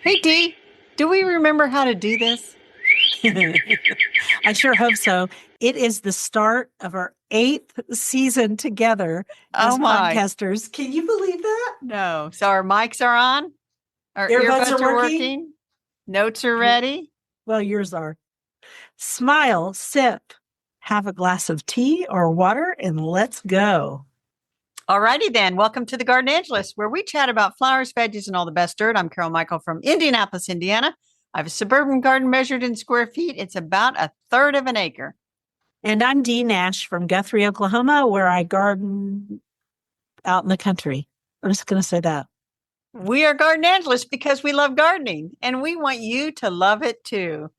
Hey, Dee, do we remember how to do this? I sure hope so. It is the start of our eighth season together Oh as my, podcasters. Can you believe that? no. So our mics are on, our Earbuds are earbuds are working. working, notes are And, ready. well, yours are. Smile, sip, have a glass of tea or water, and let's go. Alrighty then. Welcome to the Garden Angelist, where we chat about flowers, veggies, and all the best dirt. I'm Carol Michael from Indianapolis, Indiana. I have a suburban garden measured in square feet. It's about a third of an acre. And I'm Dee Nash from Guthrie, Oklahoma, where I garden out in the country. I'm just going to say that. We are Garden Angelists because we love gardening, and we want you to love it too.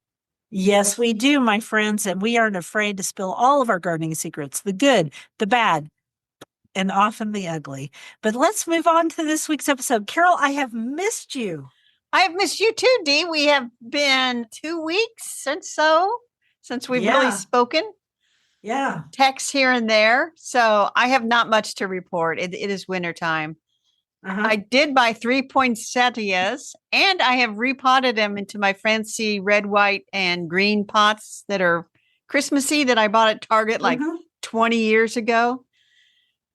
Yes, we do, my friends, and we aren't afraid to spill all of our gardening secrets, the good, the bad, and often the ugly. But let's move on to this week's episode. Carol, I have missed you. I have missed you too, Dee. We have been 2 weeks since we've really Yeah. spoken. Yeah. Texts here and there. So I have not much to report. It is wintertime. I did buy 3 poinsettias and I have repotted them into my fancy red, white, and green pots that are Christmassy that I bought at Target like 20 years ago.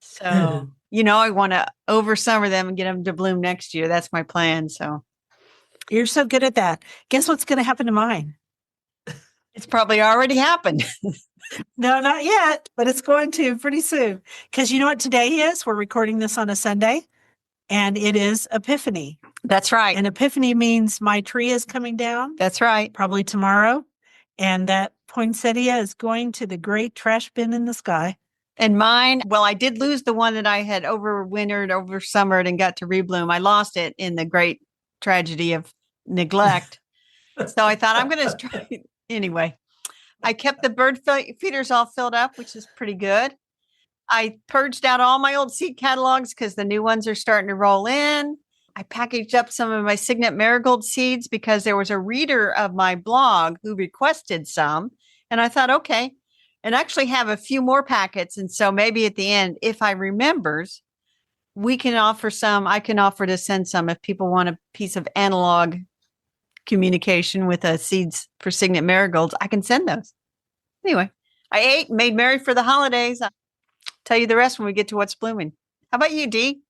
So, I want to over summer them and get them to bloom next year. That's my plan. So You're so good at that. Guess what's going to happen to mine? it's probably already happened. No, not yet, but it's going to pretty soon. Because you know what today is? We're recording this on a Sunday, and it is Epiphany. That's right. And Epiphany means my tree is coming down. That's right. Probably tomorrow. And that poinsettia is going to the great trash bin in the sky. And mine, well, I did lose the one that I had over summered and got to rebloom. I lost it in the great tragedy of neglect. So I thought I'm going to try anyway. I kept the bird feeders all filled up, which is pretty good. I purged out all my old seed catalogs because the new ones are starting to roll in. I packaged up some of my Signet marigold seeds because there was a reader of my blog who requested some. And I thought, okay, and actually have a few more packets. And so maybe at the end, if I remembers, we can offer some. I can offer to send some if people want a piece of analog communication with seeds for Signet marigolds. I can send those. Anyway, I ate, made merry for the holidays. I'll tell you the rest when we get to what's blooming. How about you, Dee?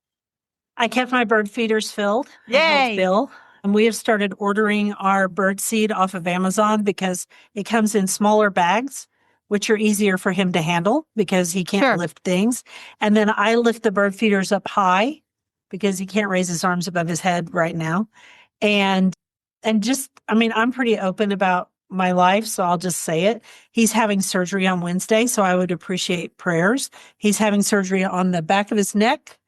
I kept my bird feeders filled. Yay! Bill. And we have started ordering our bird seed off of Amazon because it comes in smaller bags, which are easier for him to handle because he can't lift things. And then I lift the bird feeders up high because he can't raise his arms above his head right now. And just, I mean, I'm pretty open about my life, so I'll just say it. He's having surgery on Wednesday, so I would appreciate prayers. He's having surgery on the back of his neck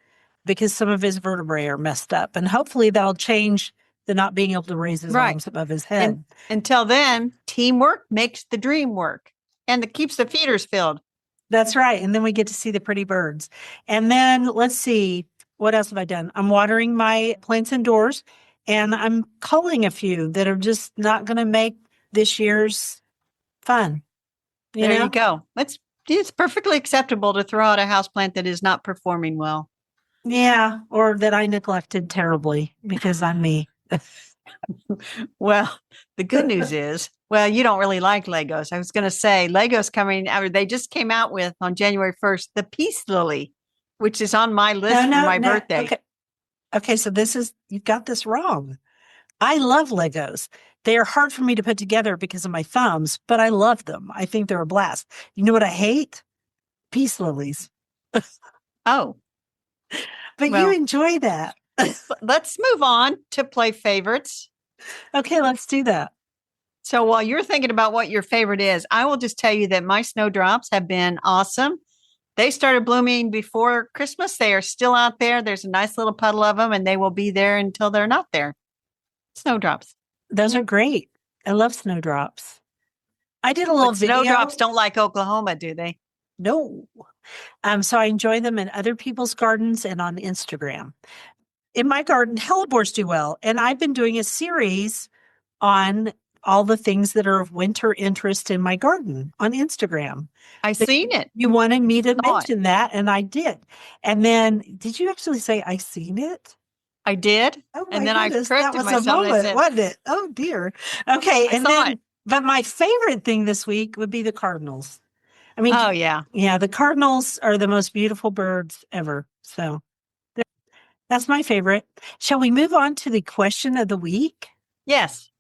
because some of his vertebrae are messed up. And hopefully that'll change the not being able to raise his arms above his head. And until then, teamwork makes the dream work and it keeps the feeders filled. That's right. And then we get to see the pretty birds. And then let's see, what else have I done? I'm watering my plants indoors and I'm culling a few that are just not going to make this year's fun. You go. It's perfectly acceptable to throw out a houseplant that is not performing well. Yeah, or that I neglected terribly because I'm me. Well, the good news is, well, you don't really like Legos. I was going to say Legos coming out. They just came out with on January 1st, the Peace Lily, which is on my list for my birthday. Okay, so you've got this wrong. I love Legos. They are hard for me to put together because of my thumbs, but I love them. I think they're a blast. You know what I hate? Peace lilies. Oh. But you enjoy that. Let's move on to play favorites. Okay, let's do that. So while you're thinking about what your favorite is, I will just tell you that my snowdrops have been awesome. They started blooming before Christmas. They are still out there. There's a nice little puddle of them, and they will be there until they're not there. Snowdrops. Those are great. I love snowdrops. I did a little video. Snowdrops don't like Oklahoma, do they? No. So I enjoy them in other people's gardens and on Instagram. In my garden, hellebores do well. And I've been doing a series on all the things that are of winter interest in my garden on Instagram. I've seen it. You wanted me to mention that, and I did. And then, did you actually say I seen it? I did. Oh my And then I goodness, that corrected was a myself and I moment, said, wasn't it? Oh dear. Okay, I and saw then, it. but my favorite thing this week would be the cardinals. I mean, Oh, yeah. yeah, the cardinals are the most beautiful birds ever. So that's my favorite. Shall we move on to the question of the week? Yes.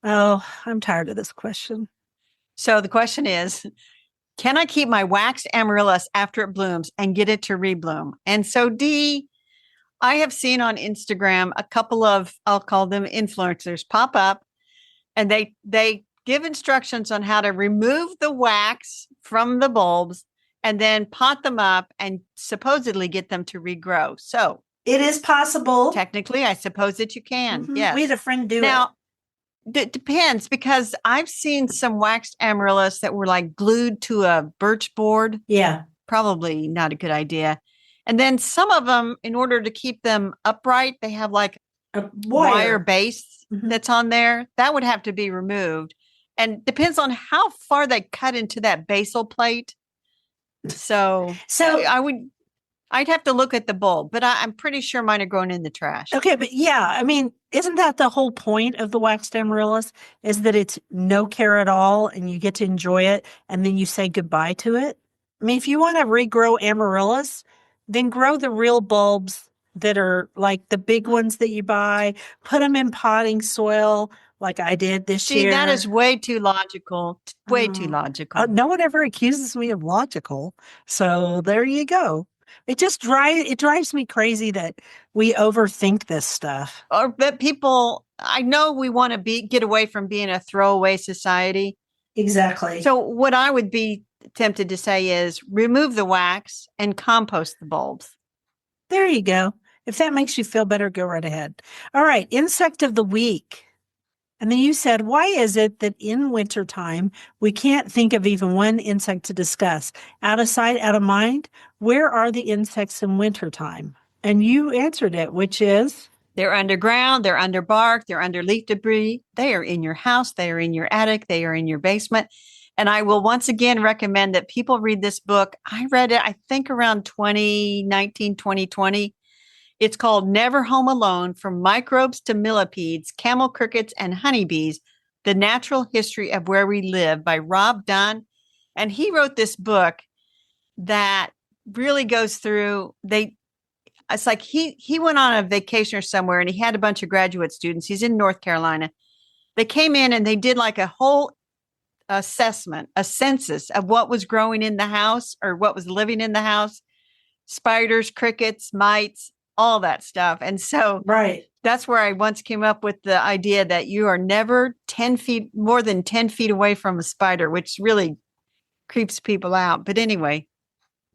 Oh, I'm tired of this question. So the question is, can I keep my waxed amaryllis after it blooms and get it to rebloom? And so, Dee, I have seen on Instagram a couple of, I'll call them influencers, pop up, and they give instructions on how to remove the wax from the bulbs and then pot them up and supposedly get them to regrow. So It is possible. technically, I suppose that you can. Mhm. Yes. We had a friend do Now, it. it depends because I've seen some waxed amaryllis that were like glued to a birch board. Yeah. Probably not a good idea. And then some of them, in order to keep them upright, they have like A wire base Mhm. that's on there. That would have to be removed. And depends on how far they cut into that basal plate. So So I'd have to look at the bulb, but I'm pretty sure mine are going in the trash. okay, but yeah, I mean, isn't that the whole point of the waxed amaryllis? Is that it's no care at all and you get to enjoy it and then you say goodbye to it? I mean, if you want to regrow amaryllis, then grow the real bulbs that are like the big ones that you buy, put them in potting soil like I did this See, year. that is way too logical. Way too Oh. logical. No one ever accuses me of logical. So there you go. It drives me crazy that we overthink this stuff. Or that people, I know we want to get away from being a throwaway society. Exactly. So what I would be tempted to say is remove the wax and compost the bulbs. There you go. If that makes you feel better, go right ahead. All right, insect of the week. And then you said, why is it that in wintertime we can't think of even one insect to discuss? Out of sight, out of mind? Where are the insects in wintertime? And you answered it, which is? They're underground, they're under bark, they're under leaf debris. They are in your house, they are in your attic, they are in your basement. And I will once again recommend that people read this book. I read it, I think around 2019, 2020. It's called Never Home Alone: From Microbes to Millipedes, Camel Crickets, and Honeybees, The Natural History of Where We Live by Rob Dunn. And he wrote this book that really goes through, it's like he went on a vacation or somewhere and he had a bunch of graduate students. He's in North Carolina. They came in and they did like a whole assessment, a census of what was growing in the house or what was living in the house, spiders, crickets, mites, all that stuff. And so Right. that's where I once came up with the idea that you are never 10 feet, more than 10 feet away from a spider, which really creeps people out. But anyway.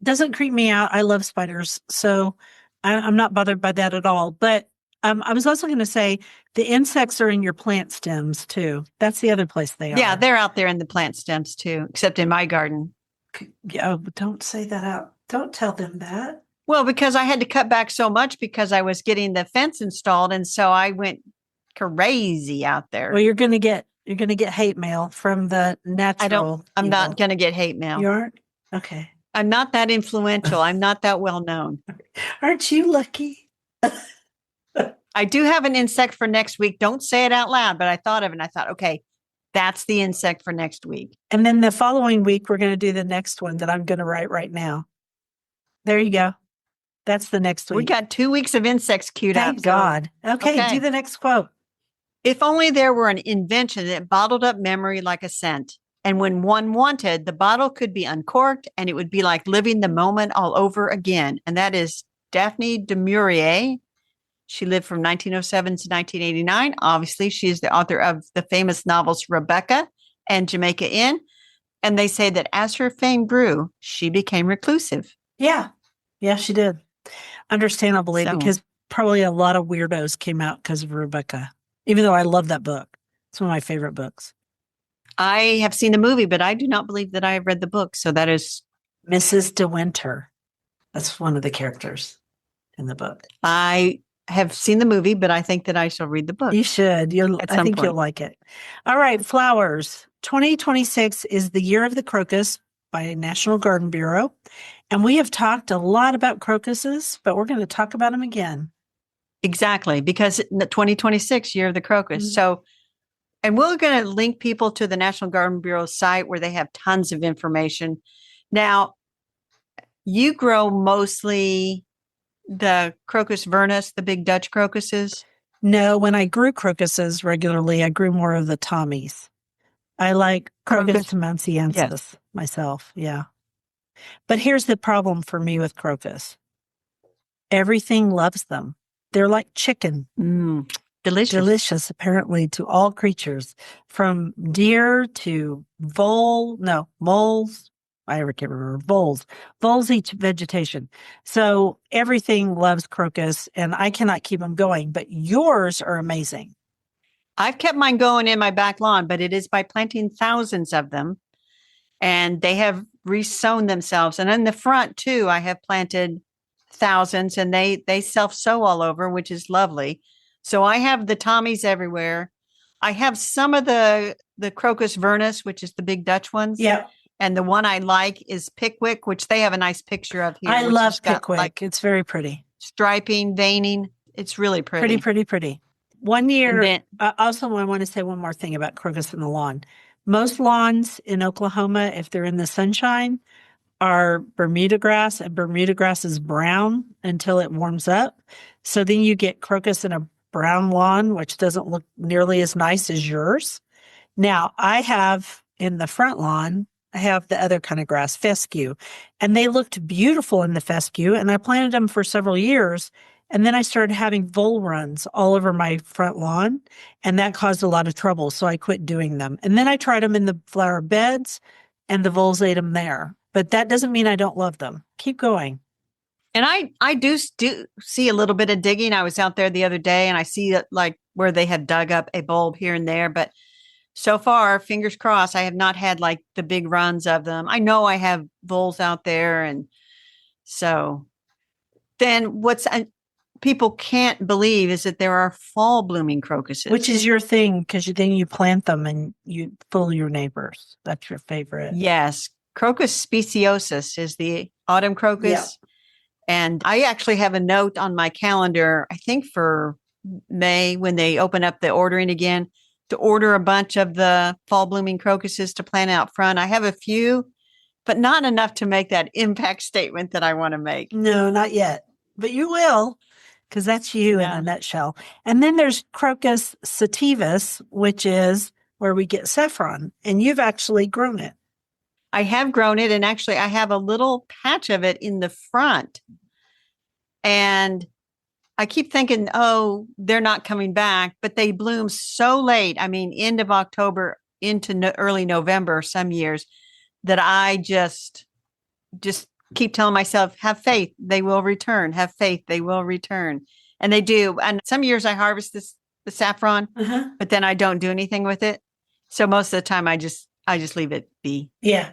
Doesn't creep me out. I love spiders. So I'm not bothered by that at all. But I was also going to say the insects are in your plant stems too. That's the other place they are. Yeah, they're out there in the plant stems too, except in my garden. Oh, don't say that out. Don't tell them that. Well, because I had to cut back so much because I was getting the fence installed. And so I went crazy out there. Well, you're going to get hate mail from the natural. I'm not going to get hate mail. You aren't? Okay. I'm not that influential. I'm not that well known. Aren't you lucky? I do have an insect for next week. Don't say it out loud, but I thought of it and I thought, okay, that's the insect for next week. And then the following week, we're going to do the next one that I'm going to write right now. There you go. That's the next week. We got 2 weeks of insects queued up. Thank God. Okay, do the next quote. If only there were an invention that bottled up memory like a scent. And when one wanted, the bottle could be uncorked and it would be like living the moment all over again. And that is Daphne du Maurier. She lived from 1907 to 1989. Obviously, she is the author of the famous novels Rebecca and Jamaica Inn. And they say that as her fame grew, she became reclusive. Yeah. Yeah, she did. Understandably, because probably a lot of weirdos came out because of Rebecca, even though I love that book. It's one of my favorite books. I have seen the movie, but I do not believe that I have read the book. So that is Mrs. De Winter. That's one of the characters in the book. I have seen the movie, but I think that I shall read the book. You should. I think you'll like it. All right, flowers. 2026 is the year of the crocus by National Garden Bureau. And we have talked a lot about crocuses, but we're going to talk about them again. Exactly, because in the 2026 year of the crocus. So, and we're going to link people to the National Garden Bureau site where they have tons of information. Now, you grow mostly the Crocus vernus, the big Dutch crocuses. No, when I grew crocuses regularly, I grew more of the Tommies. I like Crocus Crocus, yes. tomasiensis myself. Yeah. But here's the problem for me with crocus. Everything loves them. They're like chicken. Delicious. Delicious, apparently, to all creatures, from deer to moles. I can't remember voles. Voles eat vegetation. So everything loves crocus, and I cannot keep them going. But yours are amazing. I've kept mine going in my back lawn, but it is by planting thousands of them, and they have resown themselves. And in the front too, I have planted thousands, and they self sow all over, which is lovely. So I have the Tommies everywhere. I have some of the Crocus vernus, which is the big Dutch ones. Yeah. And the one I like is Pickwick, which they have a nice picture of here. I love Pickwick. Like it's very pretty. Striping, veining. It's really pretty. Pretty. One year, also, I want to say one more thing about crocus in the lawn. Most lawns in Oklahoma, if they're in the sunshine, are Bermuda grass, and Bermuda grass is brown until it warms up. So then you get crocus in a brown lawn, which doesn't look nearly as nice as yours. Now, I have in the front lawn, I have the other kind of grass, fescue, and they looked beautiful in the fescue, and I planted them for several years. And then I started having vole runs all over my front lawn, and that caused a lot of trouble. So I quit doing them. And then I tried them in the flower beds, and the voles ate them there. But that doesn't mean I don't love them. Keep going. And I do see a little bit of digging. I was out there the other day, and I see that like where they have dug up a bulb here and there. But so far, fingers crossed, I have not had like the big runs of them. I know I have voles out there. And so then people can't believe is that there are fall blooming crocuses. Which is your thing, because then you plant them and you fool your neighbors. That's your favorite. Yes. Crocus speciosus is the autumn crocus. Yeah. And I actually have a note on my calendar, I think for May, when they open up the ordering again, to order a bunch of the fall blooming crocuses to plant out front. I have a few, but not enough to make that impact statement that I want to make. No, not yet. But you will, because that's you in a nutshell. And then there's Crocus sativus, which is where we get saffron. And you've actually grown it. I have grown it. And actually, I have a little patch of it in the front. And I keep thinking, oh, they're not coming back, but they bloom so late. I mean, end of October into early November, some years, that I just keep telling myself, have faith, they will return. Have faith, they will return. And they do. And some years I harvest the saffron, but then I don't do anything with it. So most of the time I just leave it be. Yeah.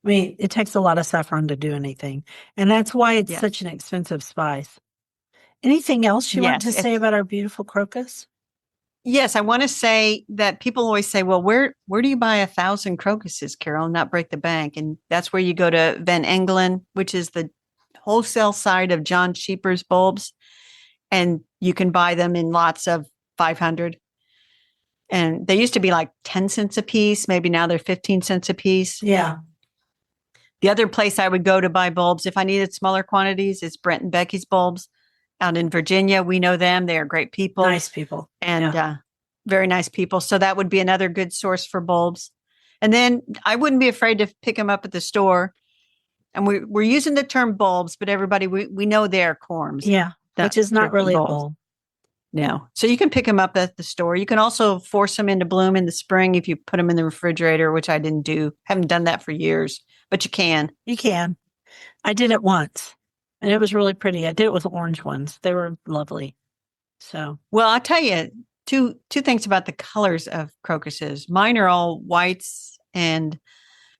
I mean, it takes a lot of saffron to do anything. And that's why it's such an expensive spice. Anything else you want to say about our beautiful crocus? Yes, I want to say that people always say, well, where do you buy 1,000 crocuses, Carol, and not break the bank? And that's where you go to Van Engelen, which is the wholesale side of John Sheeper's bulbs. And you can buy them in lots of 500. And they used to be like 10 cents a piece. Maybe now they're 15 cents a piece. Yeah. The other place I would go to buy bulbs if I needed smaller quantities is Brent and Becky's bulbs. Out in Virginia, we know them. They are great people. Nice people. And very nice people. So that would be another good source for bulbs. And then I wouldn't be afraid to pick them up at the store. And we're using the term bulbs, but everybody, we know they're corms. Yeah, which is not really a bulb. No. So you can pick them up at the store. You can also force them into bloom in the spring if you put them in the refrigerator, which I didn't do. Haven't done that for years, but you can. You can. I did it once. And it was really pretty. I did it with orange ones. They were lovely. So, well, I'll tell you two things about the colors of crocuses. Mine are all whites and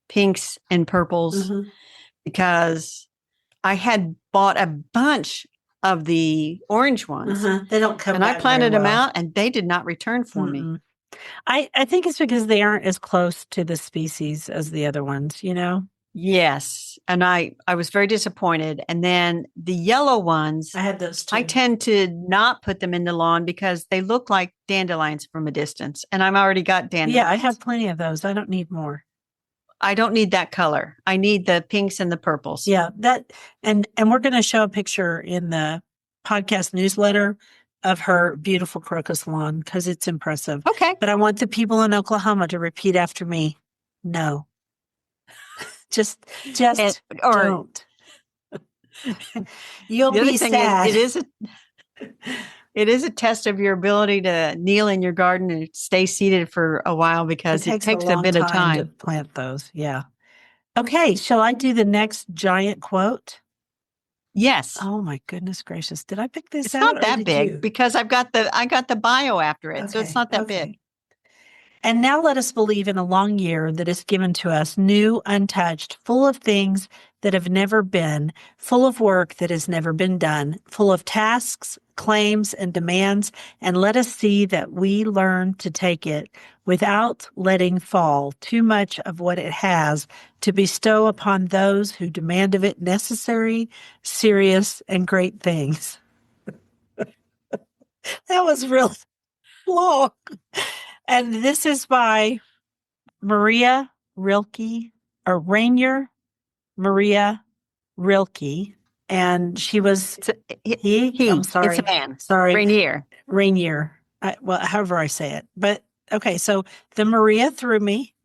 pinks and purples because I had bought a bunch of the orange ones. They don't come and I planted them out and they did not return for me. I think it's because they aren't as close to the species as the other ones, you know? Yes. And I was very disappointed. And then the yellow ones, I had those I too. tend to not put them in the lawn because they look like dandelions from a distance. And I've already got dandelions. Yeah, I have plenty of those. I don't need more. I don't need that color. I need the pinks and the purples. Yeah, that and we're going to show a picture in the podcast newsletter of her beautiful crocus lawn because it's impressive. Okay. But I want the people in Oklahoma to repeat after me. No. Just or don't. You'll the other be thing is sad. it is a test of your ability to kneel in your garden and stay seated for a while because it takes a bit of time to plant those. Yeah. Okay, shall I do the next giant quote? Yes. Oh my goodness gracious. Did I pick this It's out not that big because I got the bio after it. So it's not that big. And now let us believe in a long year that is given to us, new, untouched, full of things that have never been, full of work that has never been done, full of tasks, claims, and demands, and let us see that we learn to take it without letting fall too much of what it has to bestow upon those who demand of it necessary, serious, and great things. That was really long. And this is by Maria Rilke, or Rainier Maria Rilke. And she was I'm sorry. It's a man. Sorry. Rainier. Rainier. Well, however I say it. But okay, so the Maria threw me.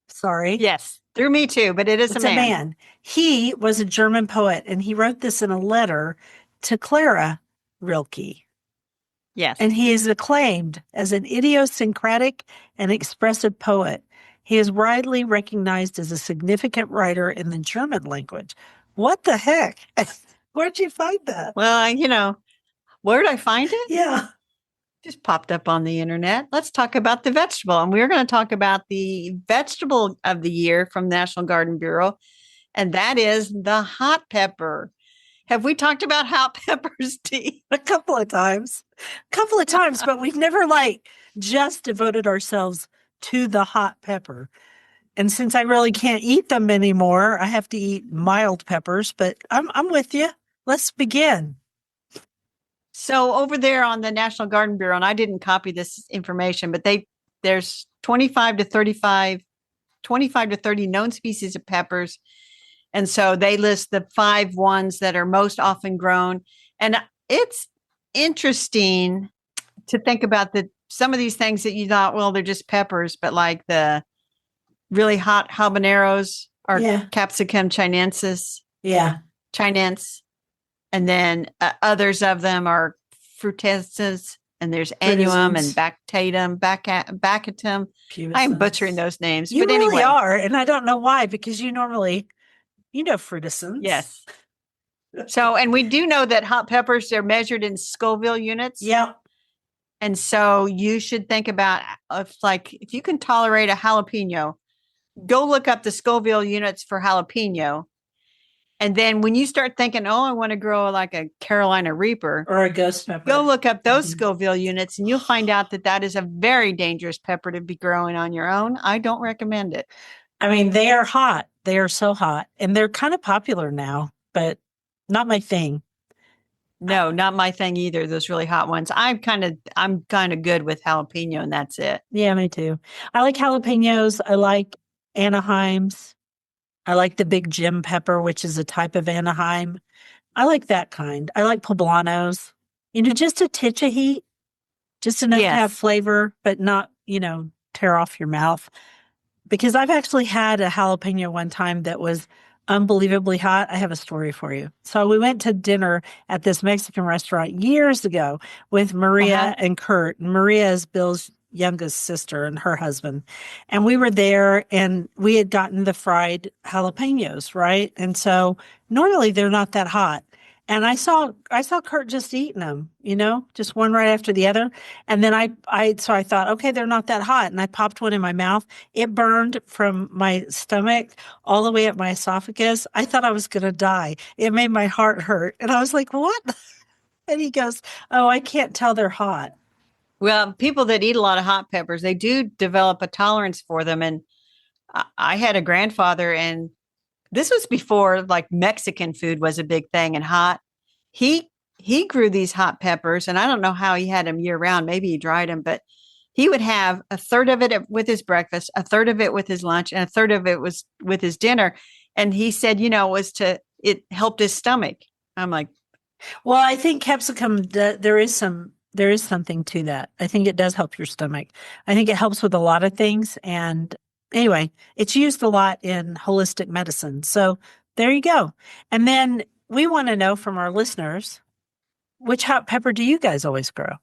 Sorry. Yes, threw me too, but it's a man. He was a German poet, and he wrote this in a letter to Clara Rilke. Yes. And he is acclaimed as an idiosyncratic and expressive poet. He is widely recognized as a significant writer in the German language. What the heck? Where'd you find that? Well, where'd I find it? Yeah. Just popped up on the internet. Let's talk about the vegetable. And we're going to talk about the vegetable of the year from National Garden Bureau, and that is the hot pepper. Have we talked about hot peppers, Dee? A couple of times, but we've never just devoted ourselves to the hot pepper. And since I really can't eat them anymore, I have to eat mild peppers, but I'm with you. Let's begin. So over there on the National Garden Bureau, and I didn't copy this information, but there's 25 to 30 known species of peppers. And so they list the 5 ones that are most often grown. And it's interesting to think about some of these things that you thought, well, they're just peppers, but like the really hot habaneros or Capsicum chinensis. Yeah. Chinense. And then others of them are frutescens, and there's annuum and baccatum. I'm butchering those names. You but really are, and I don't know why, because you normally, frutescens. Yes. So, and we do know that hot peppers, they're measured in Scoville units. Yeah. And so you should think about if you can tolerate a jalapeno, go look up the Scoville units for jalapeno. And then when you start thinking, oh, I want to grow like a Carolina Reaper or a ghost pepper, go look up those Scoville units and you'll find out that is a very dangerous pepper to be growing on your own. I don't recommend it. I mean, they are hot. They are so hot, and they're kind of popular now, but not my thing. No, not my thing either. Those really hot ones. I'm kind of good with jalapeno, and that's it. Yeah, me too. I like jalapenos. I like Anaheims. I like the big Jim pepper, which is a type of Anaheim. I like that kind. I like poblanos. Just a titch of heat, just enough to have flavor, but not, tear off your mouth. Because I've actually had a jalapeno one time that was unbelievably hot. I have a story for you. So we went to dinner at this Mexican restaurant years ago with Maria and Kurt. Maria is Bill's youngest sister and her husband. And we were there and we had gotten the fried jalapenos, right? And so normally they're not that hot. And I saw Kurt just eating them, just one right after the other. And then I thought, okay, they're not that hot. And I popped one in my mouth. It burned from my stomach all the way up my esophagus. I thought I was going to die. It made my heart hurt. And I was like, what? And he goes, oh, I can't tell they're hot. Well, people that eat a lot of hot peppers, they do develop a tolerance for them. And I had a grandfather, and this was before like Mexican food was a big thing and hot. He grew these hot peppers, and I don't know how he had them year round. Maybe he dried them, but he would have a third of it with his breakfast, a third of it with his lunch, and a third of it was with his dinner. And he said, it helped his stomach. I'm like, well, I think capsicum, there is something to that. I think it does help your stomach. I think it helps with a lot of things. And anyway, it's used a lot in holistic medicine. So there you go. And then we want to know from our listeners, which hot pepper do you guys always grow?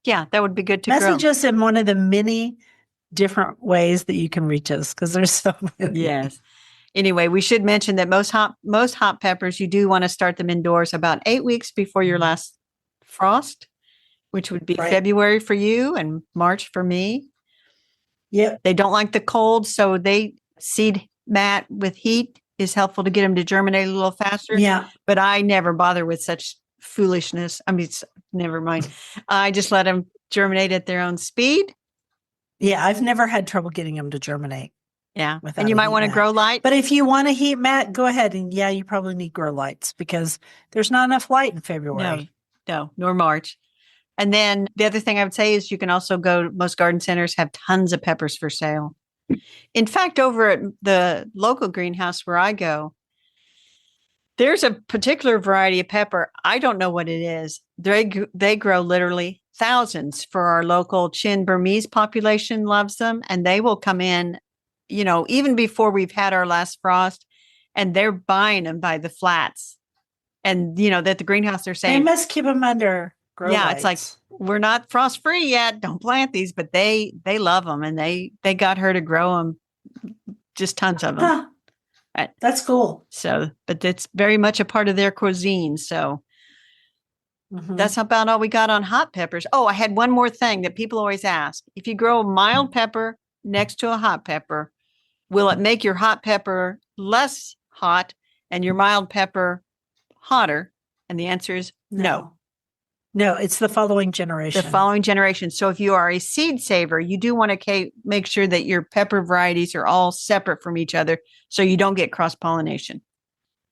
yeah, that would be good to Message grow. us in one of the many different ways that you can reach us, because there's so many. Yes. Anyway, we should mention that most hot peppers, you do want to start them indoors about 8 weeks before your last frost, which would be Right. February for you and March for me. Yep. They don't like the cold, so seed mat with heat is helpful to get them to germinate a little faster. Yeah. But I never bother with such foolishness. I mean, never mind. I just let them germinate at their own speed. Yeah, I've never had trouble getting them to germinate. Yeah. Without And you a might heat want to mat. grow light. But if you want a heat mat, go ahead. And yeah, you probably need grow lights because there's not enough light in February. No, nor March. And then the other thing I would say is you can also most garden centers have tons of peppers for sale. In fact, over at the local greenhouse where I go, there's a particular variety of pepper. I don't know what it is. They grow literally thousands for our local Chin Burmese population loves them. And they will come in, even before we've had our last frost, and they're buying them by the flats. And, that the greenhouse they're saying. They must keep them under grow lights. It's like, we're not frost free yet. Don't plant these, but they love them. And they got her to grow them, just tons of them. Huh. That's cool. So, but it's very much a part of their cuisine. So that's about all we got on hot peppers. Oh, I had one more thing that people always ask. If you grow a mild pepper next to a hot pepper, will it make your hot pepper less hot and your mild pepper hotter? And the answer is no. No, it's the following generation. So if you are a seed saver, you do want to make sure that your pepper varieties are all separate from each other so you don't get cross-pollination.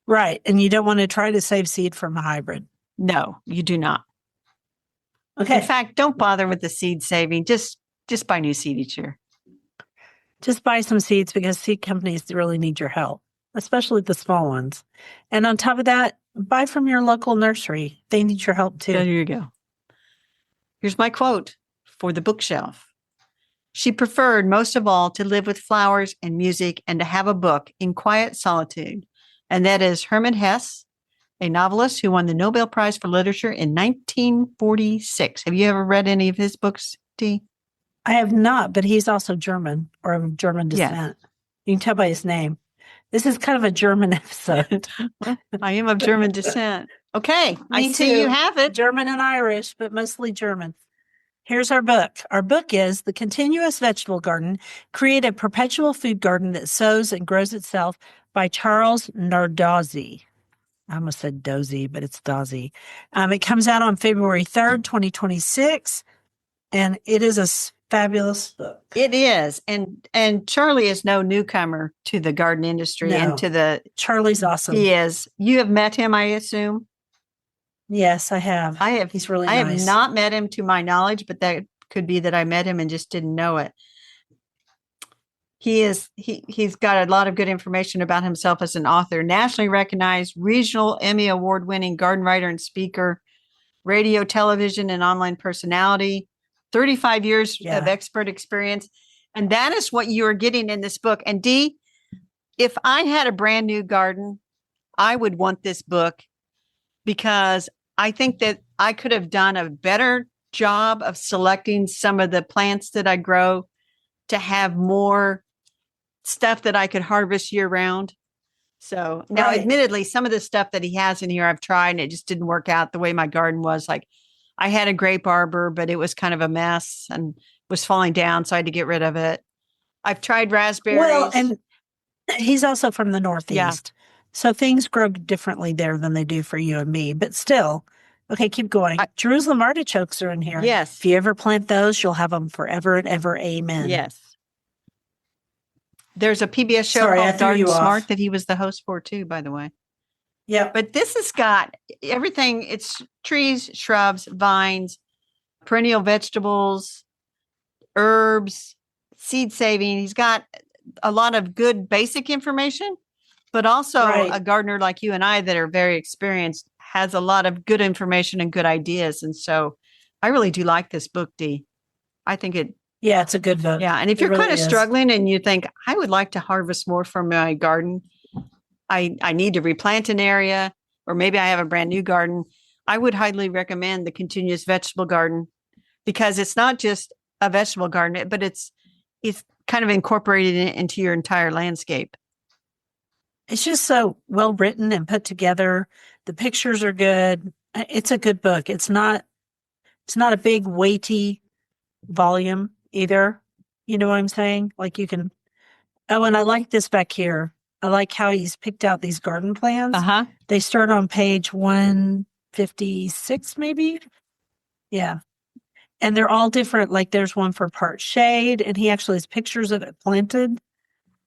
Right. And you don't want to try to save seed from a hybrid. No, you do not. Okay. In fact, don't bother with the seed saving. Just buy new seed each year. Just buy some seeds because seed companies really need your help, especially the small ones. And on top of that, buy from your local nursery. They need your help too. There you go. Here's my quote for the bookshelf. She preferred most of all to live with flowers and music and to have a book in quiet solitude. And that is Hermann Hesse, a novelist who won the Nobel Prize for Literature in 1946. Have you ever read any of his books, Dee? I have not, but he's also German or of German descent. Yeah. You can tell by his name. This is kind of a German episode. I am of German descent. Okay. Me see too. You have it. German and Irish, but mostly German. Here's our book. Our book is The Continuous Vegetable Garden, Create a Perpetual Food Garden That Sows and Grows Itself by Charles Nardozzi. I almost said Dozy, but it's Dozzy. It comes out on February 3rd, 2026, and it is a fabulous book. It is. And Charlie is no newcomer to the garden industry and to the... Charlie's awesome. He is. You have met him, I assume? Yes, I have. He's really nice. I have not met him to my knowledge, but that could be that I met him and just didn't know it. He's got a lot of good information about himself as an author, nationally recognized, regional Emmy award-winning garden writer and speaker, radio, television, and online personality, 35 years of expert experience. And that is what you are getting in this book. And Dee, if I had a brand new garden, I would want this book because I think that I could have done a better job of selecting some of the plants that I grow to have more stuff that I could harvest year round. So now, admittedly, some of the stuff that he has in here, I've tried and it just didn't work out the way my garden was. Like I had a grape arbor, but it was kind of a mess and was falling down. So I had to get rid of it. I've tried raspberries. Well, and he's also from the Northeast. Yeah. So things grow differently there than they do for you and me, but still. Okay, keep going. Jerusalem artichokes are in here. Yes. If you ever plant those, you'll have them forever and ever. Amen. Yes. There's a PBS show Sorry, I called threw Garden you Smart off. that he was the host for too, by the way. Yeah. But this has got everything. It's trees, shrubs, vines, perennial vegetables, herbs, seed saving. He's got a lot of good basic information, but also Right. a gardener like you and I that are very experienced has a lot of good information and good ideas. And so I really do like this book, Dee. I think it, Yeah, it's a good book. yeah. And if It you're really kind of is. struggling and you think, I would like to harvest more from my garden, I need to replant an area, or maybe I have a brand new garden, I would highly recommend the Continuous Vegetable Garden, because it's not just a vegetable garden, but it's kind of incorporated into your entire landscape. It's just so well written and put together. The pictures are good. It's a good book. It's not a big weighty volume either. You know what I'm saying? Like you can. Oh, and I like this back here. I like how he's picked out these garden plans. Uh-huh. They start on page 156, maybe. Yeah. And they're all different. Like there's one for part shade, and he actually has pictures of it planted.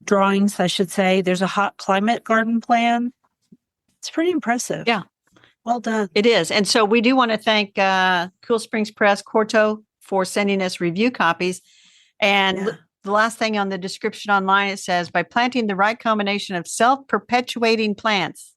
Drawings, I should say. There's a hot climate garden plan. It's pretty impressive. Yeah. Well done. It is. And so we do want to thank Cool Springs Press, Quarto, for sending us review copies. And the last thing on the description online, it says, by planting the right combination of self-perpetuating plants.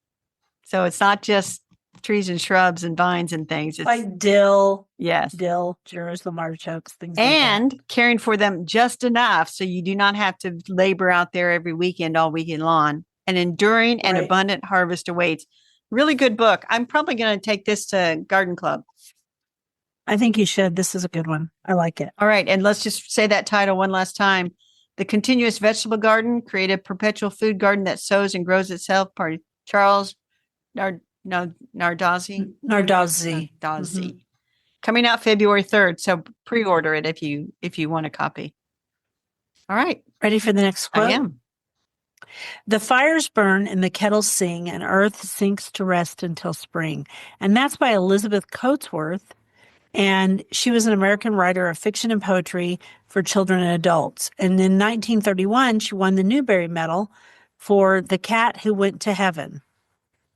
So it's not just trees and shrubs and vines and things. It's like dill. Yes. Dill, Jerusalem artichokes, things and like that. Caring for them just enough so you do not have to labor out there every weekend, all weekend long. An enduring and abundant harvest awaits. Really good book. I'm probably going to take this to Garden Club. I think you should. This is a good one. I like it. All right. And let's just say that title one last time. The Continuous Vegetable Garden, create a perpetual food garden that sows and grows itself. By Charles Nardozzi. Mm-hmm. Coming out February 3rd. So pre-order it if you want a copy. All right. Ready for the next quote? I am. The fires burn and the kettles sing, and earth sinks to rest until spring. And that's by Elizabeth Coatsworth. And she was an American writer of fiction and poetry for children and adults. And in 1931, she won the Newbery Medal for The Cat Who Went to Heaven.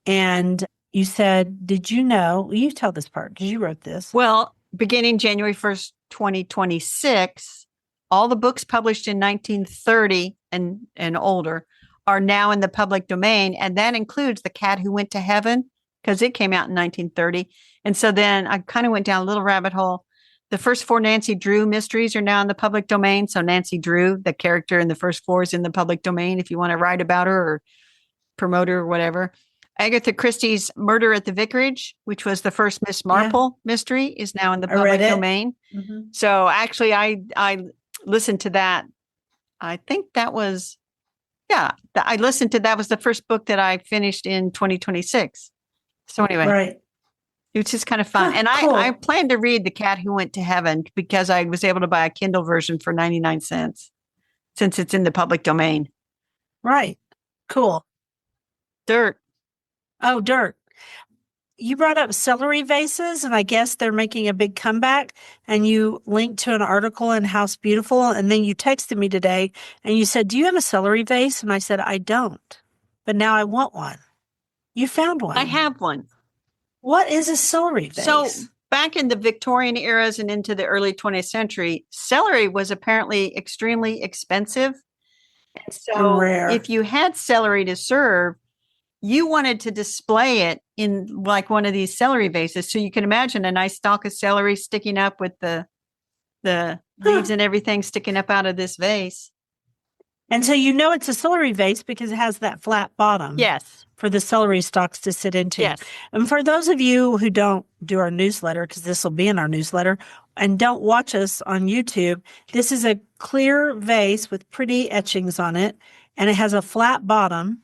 And you said, did you know? You tell this part because you wrote this. Well, beginning January 1st, 2026, all the books published in 1930 and older are now in the public domain. And that includes The Cat Who Went to Heaven, because it came out in 1930. And so then I kind of went down a little rabbit hole. The first 4 Nancy Drew mysteries are now in the public domain. So Nancy Drew, the character in the first 4, is in the public domain if you want to write about her or promote her or whatever. Agatha Christie's Murder at the Vicarage, which was the first Miss Marple mystery, is now in the public domain. Mm-hmm. So actually, I listened to that. I think that was, I listened to that was the first book that I finished in 2026. So anyway, it was just kind of fun. And cool. I planned to read The Cat Who Went to Heaven because I was able to buy a Kindle version for 99 cents since it's in the public domain. Right. Cool. Dirt. Oh, dirt. You brought up celery vases, and I guess they're making a big comeback, and you linked to an article in House Beautiful, and then you texted me today, and you said, do you have a celery vase? And I said, I don't, but now I want one. You found one. I have one. What is a celery vase? So back in the Victorian eras and into the early 20th century, celery was apparently extremely expensive. And so rare. If you had celery to serve, you wanted to display it in like one of these celery vases. So you can imagine a nice stalk of celery sticking up with the leaves and everything sticking up out of this vase. And so you know it's a celery vase because it has that flat bottom. Yes. For the celery stalks to sit into. Yes. And for those of you who don't do our newsletter, because this will be in our newsletter, and don't watch us on YouTube, this is a clear vase with pretty etchings on it, and it has a flat bottom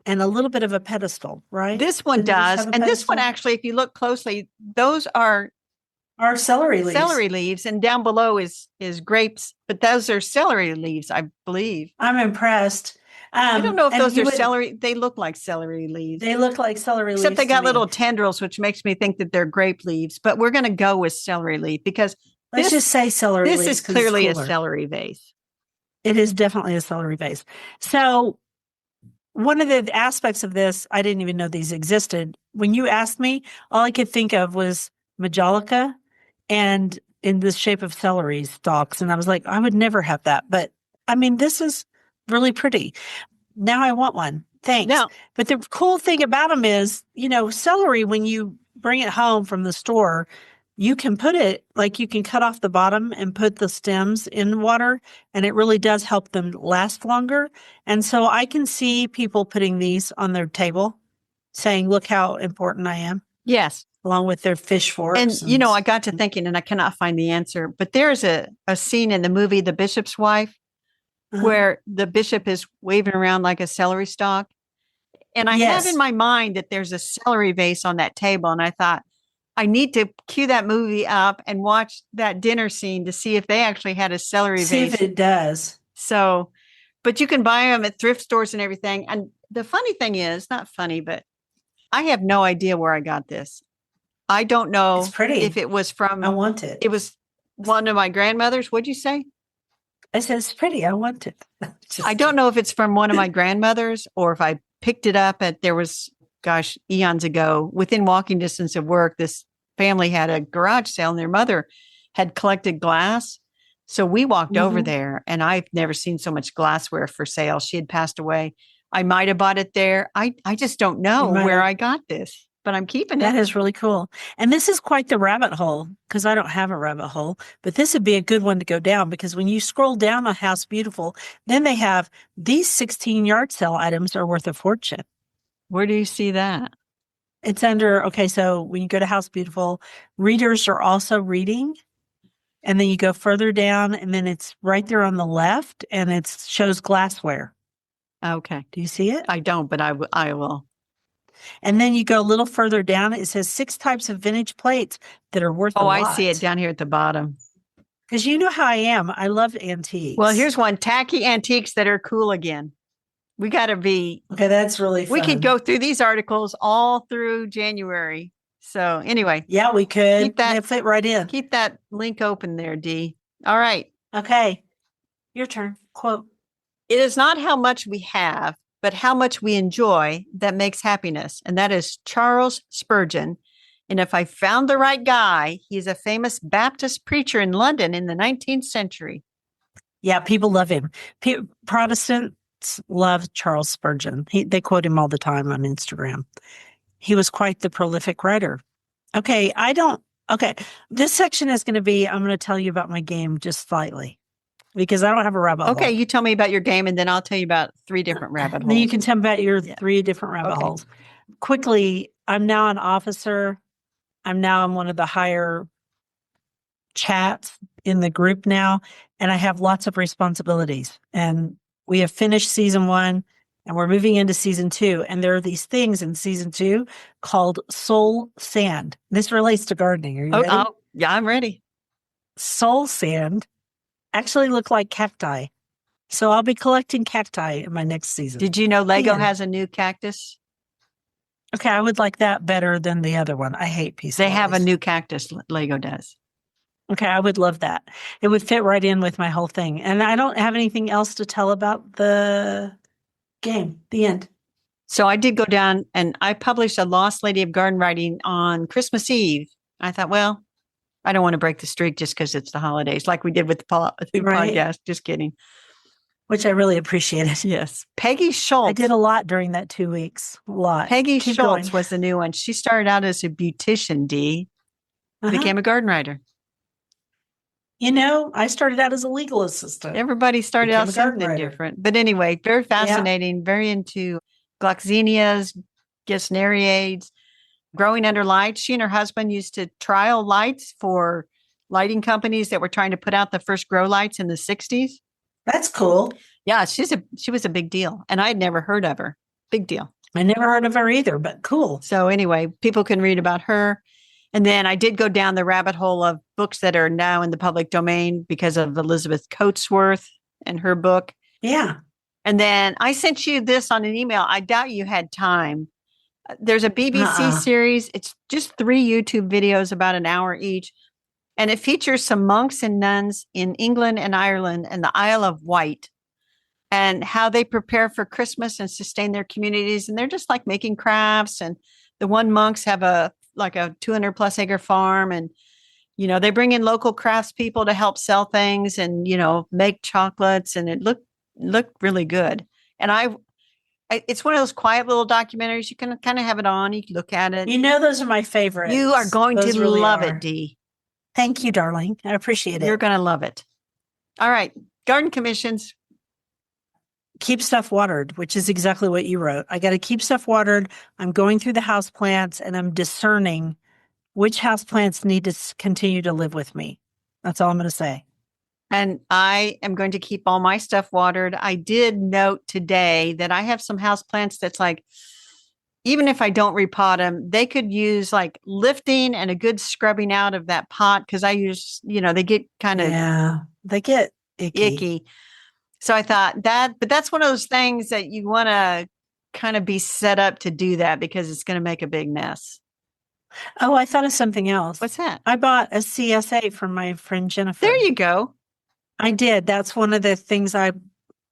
and a little bit of a pedestal, right? This one does. And this one, actually, if you look closely, those are celery leaves. Celery leaves, and down below is grapes, but those are celery leaves, I believe. I'm impressed. I don't know if those are celery. They look like celery leaves. They look like celery leaves. Except they got little tendrils, which makes me think that they're grape leaves. But we're going to go with celery leaf because let's just say celery leaves. This is clearly a celery vase. It is definitely a celery vase. So one of the aspects of this, I didn't even know these existed. When you asked me, all I could think of was Majolica and in the shape of celery stalks. And I was like, I would never have that. But I mean, this is really pretty. Now I want one. Thanks. No. But the cool thing about them is, celery, when you bring it home from the store, you can put it, like you can cut off the bottom and put the stems in water, and it really does help them last longer. And so I can see people putting these on their table saying, look how important I am. Yes. Along with their fish forks. And, I got to thinking, and I cannot find the answer, but there's a scene in the movie, The Bishop's Wife, where the bishop is waving around like a celery stalk. And I have in my mind that there's a celery vase on that table. And I thought, I need to cue that movie up and watch that dinner scene to see if they actually had a celery vase. See if it does. So, but you can buy them at thrift stores and everything. And the funny thing is, not funny, but I have no idea where I got this. I don't know It's pretty. if it was from. I want it. It was one of my grandmothers. What'd you say? I said, it's pretty. I want it. I don't know if it's from one of my grandmothers or if I picked it up there was, eons ago, within walking distance of work. This family had a garage sale and their mother had collected glass. So we walked over there, and I've never seen so much glassware for sale. She had passed away. I might have bought it there. I just don't know where I got this, but I'm keeping it. That is really cool. And this is quite the rabbit hole, because I don't have a rabbit hole, but this would be a good one to go down, because when you scroll down on House Beautiful, then they have these 16 yard sale items are worth a fortune. Where do you see that? It's under, so when you go to House Beautiful, readers are also reading. And then you go further down, and then it's right there on the left, and it shows glassware. Okay. Do you see it? I don't, but I will. And then you go a little further down. It says 6 types of vintage plates that are worth a lot. I see it down here at the bottom. Because you know how I am. I love antiques. Well, here's one, tacky antiques that are cool again. We got to be. Okay, that's really fun. We could go through these articles all through January. So anyway. Yeah, we could. Keep that, fit right in. Keep that link open there, Dee. All right. Okay. Your turn. Quote. It is not how much we have, but how much we enjoy that makes happiness. And that is Charles Spurgeon. And if I found the right guy, he's a famous Baptist preacher in London in the 19th century. Yeah, people love him. Protestants love Charles Spurgeon. They quote him all the time on Instagram. He was quite the prolific writer. Okay, this section is going to be, I'm going to tell you about my game just slightly, because I don't have a rabbit hole. Okay, you tell me about your game, and then I'll tell you about 3 different rabbit holes. Then you can tell me about your 3 different rabbit holes. Quickly, I'm now an officer. I'm now in one of the higher chats in the group now, and I have lots of responsibilities. And we have finished season 1. And we're moving into season 2. And there are these things in season 2 called soul sand. This relates to gardening. Are you ready? Oh, yeah, I'm ready. Soul sand actually look like cacti. So I'll be collecting cacti in my next season. Did you know Lego has a new cactus? Okay, I would like that better than the other one. I hate peace. They have a new cactus, Lego does. Okay, I would love that. It would fit right in with my whole thing. And I don't have anything else to tell about the game. The end. So I did go down and I published a Lost Lady of Garden Writing on Christmas Eve. I thought, well, I don't want to break the streak just because it's the holidays, like we did with the podcast. Just kidding. Which I really appreciated. Yes. Peggy Schultz. I did a lot during that 2 weeks. A lot. Peggy Schultz was the new one. She started out as a beautician, Dee. Became a garden writer. I started out as a legal assistant. Everybody started out something different. But anyway, very fascinating, very into gloxinias, gesneriades, growing under lights. She and her husband used to trial lights for lighting companies that were trying to put out the first grow lights in the 60s. That's cool. Yeah, she was a big deal. And I had never heard of her. Big deal. I never heard of her either, but cool. So anyway, people can read about her. And then I did go down the rabbit hole of books that are now in the public domain because of Elizabeth Coatsworth and her book. Yeah. And then I sent you this on an email. I doubt you had time. There's a BBC series. It's just 3 YouTube videos, about an hour each. And it features some monks and nuns in England and Ireland and the Isle of Wight and how they prepare for Christmas and sustain their communities. And they're just like making crafts. And the one monks have a 200 plus acre farm, and they bring in local craftspeople to help sell things and make chocolates, and it looked really good. And it's one of those quiet little documentaries. You can kind of have it on. You can look at it. Those are my favorites. You are going those to really love are. it, Dee. Thank you, darling. I appreciate it. You're going to love it. All right. Garden commissions. Keep stuff watered, which is exactly what you wrote. I got to keep stuff watered. I'm going through the house plants and I'm discerning which house plants need to continue to live with me. That's all I'm going to say. And I am going to keep all my stuff watered. I did note today that I have some house plants that's like, even if I don't repot them, they could use like lifting and a good scrubbing out of that pot, because I use, they get kind of they get icky. So I thought but that's one of those things that you want to kind of be set up to do that, because it's going to make a big mess. Oh, I thought of something else. What's that? I bought a CSA from my friend Jennifer. There you go. I did. That's one of the things I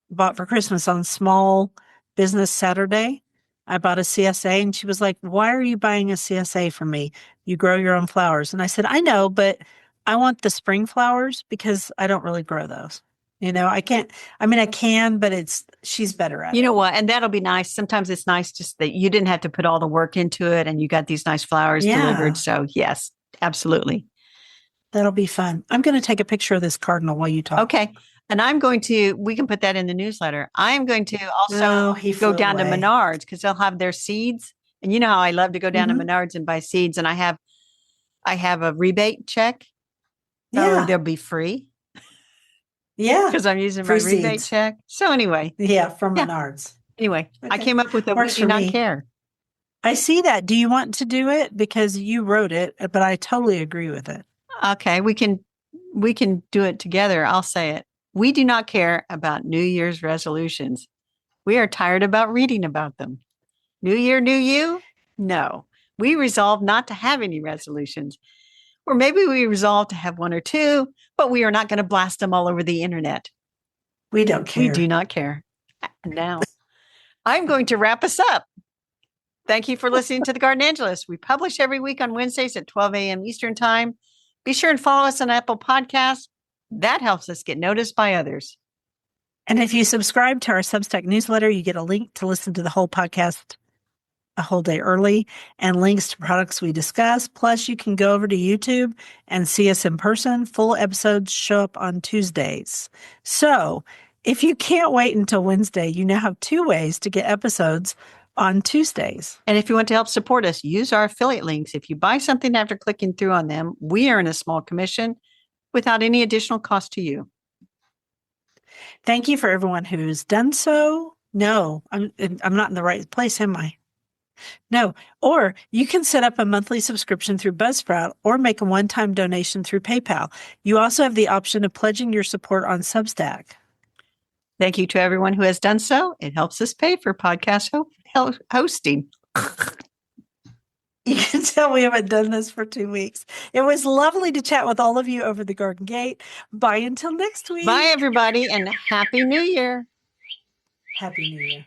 bought for Christmas on Small Business Saturday. I bought a CSA, and she was like, "Why are you buying a CSA from me? You grow your own flowers." And I said, "I know, but I want the spring flowers because I don't really grow those. I can't, I can, but she's better at it." You know what? And that'll be nice. Sometimes it's nice just that you didn't have to put all the work into it and you got these nice flowers delivered. So yes, absolutely. That'll be fun. I'm going to take a picture of this cardinal while you talk. Okay. And we can put that in the newsletter. I'm going to also go down to Menards, because they'll have their seeds. And you know how I love to go down to Menards and buy seeds. And I have a rebate check. So they'll be free. Yeah. Because I'm using my rebate check. So anyway. Yeah, from Menards. Anyway, okay. I came up with we do not care. I see that. Do you want to do it? Because you wrote it, but I totally agree with it. Okay, we can do it together. I'll say it. We do not care about New Year's resolutions. We are tired about reading about them. New year, new you? No. We resolve not to have any resolutions. Or maybe we resolve to have one or two, but we are not going to blast them all over the internet. We don't care. We do not care. Now, I'm going to wrap us up. Thank you for listening to The Garden Angelist. We publish every week on Wednesdays at 12 a.m. Eastern Time. Be sure and follow us on Apple Podcasts. That helps us get noticed by others. And if you subscribe to our Substack newsletter, you get a link to listen to the whole podcast a whole day early and links to products we discuss. Plus, you can go over to YouTube and see us in person. Full episodes show up on Tuesdays. So if you can't wait until Wednesday, you now have 2 ways to get episodes on Tuesdays. And if you want to help support us, use our affiliate links. If you buy something after clicking through on them, we earn a small commission without any additional cost to you. Thank you for everyone who's done so. No, I'm not in the right place, am I? No. Or you can set up a monthly subscription through Buzzsprout or make a one-time donation through PayPal. You also have the option of pledging your support on Substack. Thank you to everyone who has done so. It helps us pay for podcast hosting. You can tell we haven't done this for 2 weeks. It was lovely to chat with all of you over the Garden Gate. Bye until next week. Bye, everybody, and Happy New Year. Happy New Year.